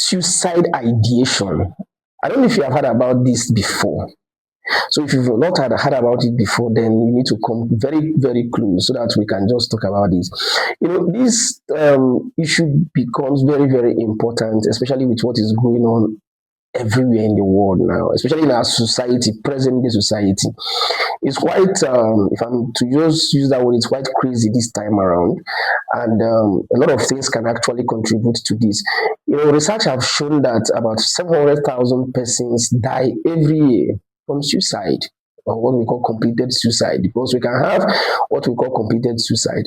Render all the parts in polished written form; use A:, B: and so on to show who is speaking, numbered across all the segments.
A: suicide ideation. I don't know if you have heard about this before. So if you've not heard about it before, then you need to come very, very close so that we can just talk about this. This issue becomes very, very important, especially with what is going on everywhere in the world now, especially in our society, present day society. It's quite, if I'm to just use that word, it's quite crazy this time around. And a lot of things can actually contribute to this. Research have shown that about 700,000 persons die every year from suicide, or what we call completed suicide, because we can have what we call completed suicide.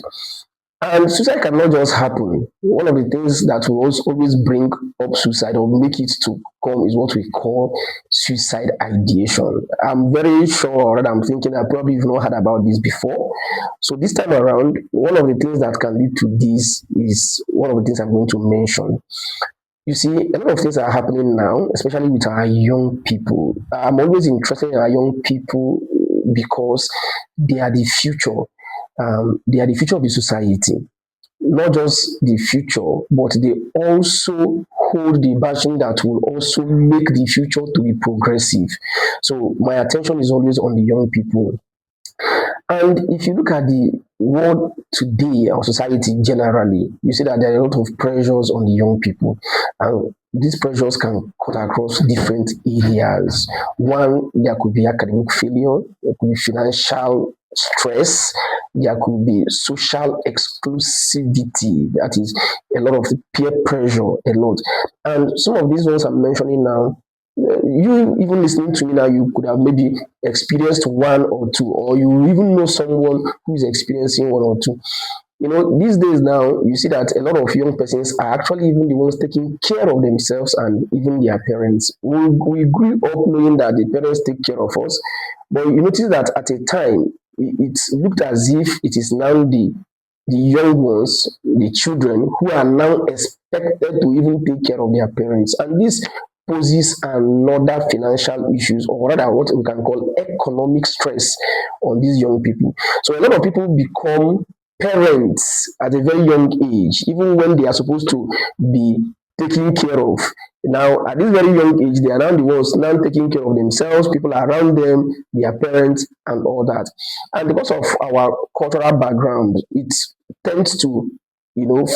A: And suicide cannot just happen. One of the things that will always bring up suicide or make it to come is what we call suicide ideation. I'm very sure that I'm thinking that probably you've not heard about this before. So this time around, one of the things that can lead to this is one of the things I'm going to mention. You see, a lot of things are happening now, especially with our young people. I'm always interested in our young people because they are the future. They are the future of the society. Not just the future, but they also hold the version that will also make the future to be progressive. So my attention is always on the young people. And if you look at the world today, our society generally, you see that there are a lot of pressures on the young people. And these pressures can cut across different areas. One, there could be academic failure, there could be financial stress, there could be social exclusivity, that is a lot of peer pressure, a lot. And some of these ones I'm mentioning now, you even listening to me now, you could have maybe experienced one or two, or you even know someone who is experiencing one or two. These days now, you see that a lot of young persons are actually even the ones taking care of themselves and even their parents. We grew up knowing that the parents take care of us, but you notice that at a time, it looked as if it is now the young ones, the children, who are now expected to even take care of their parents. And this poses another financial issues, or rather what we can call economic stress on these young people. So a lot of people become parents at a very young age, even when they are supposed to be taken care of. Now, at this very young age, they are now the ones now taking care of themselves, people around them, their parents, and all that. And because of our cultural background, it tends to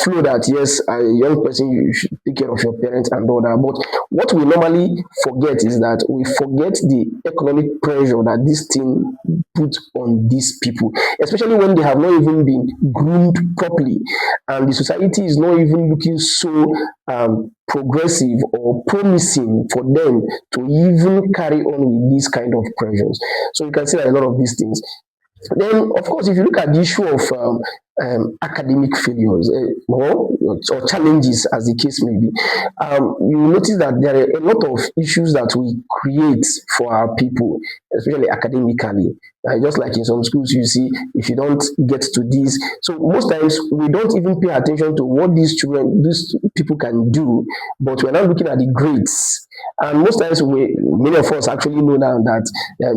A: flow that yes, a young person, you should take care of your parents and all that. But what we normally forget is that we forget the economic pressure that this thing put on these people, especially when they have not even been groomed properly, and the society is not even looking so progressive or promising for them to even carry on with these kind of pressures. So you can see that a lot of these things. Then, of course, if you look at the issue of academic failures or challenges, as the case may be, you notice that there are a lot of issues that we create for our people, especially academically. Just like in some schools, you see, if you don't get to this, so most times we don't even pay attention to what these people can do, but we're not looking at the grades. And most times, many of us actually know now that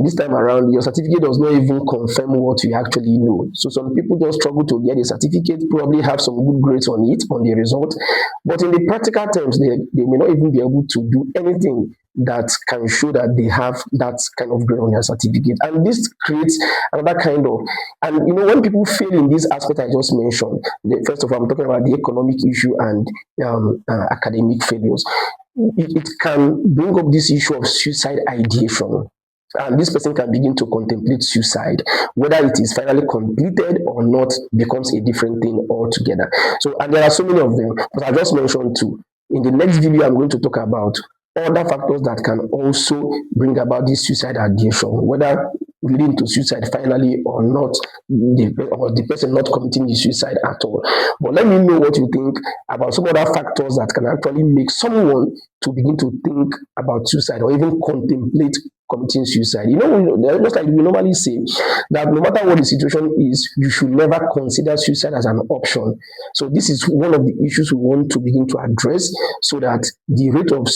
A: this time around, your certificate does not even confirm what you actually know. So some people just struggle to get a certificate, probably have some good grades on it, on the result. But in the practical terms, they may not even be able to do anything that can show that they have that kind of grade on their certificate. And this creates another kind of, and when people fail in this aspect I just mentioned, first of all, I'm talking about the economic issue and academic failures. It can bring up this issue of suicide ideation. And this person can begin to contemplate suicide. Whether it is finally completed or not becomes a different thing altogether. So, and there are so many of them, but I just mentioned two. In the next video, I'm going to talk about other factors that can also bring about this suicide ideation, whether leading to suicide finally or not, or the person not committing the suicide at all. But let me know what you think about some other factors that can actually make someone to begin to think about suicide or even contemplate committing suicide. Just like we normally say that no matter what the situation is, you should never consider suicide as an option. So this is one of the issues we want to begin to address, so that the rate of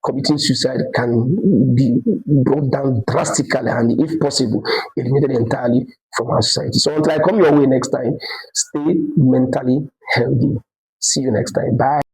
A: committing suicide can be brought down drastically and, if possible, eliminated entirely from our society. So until I come your way next time, stay mentally healthy. See you next time. Bye.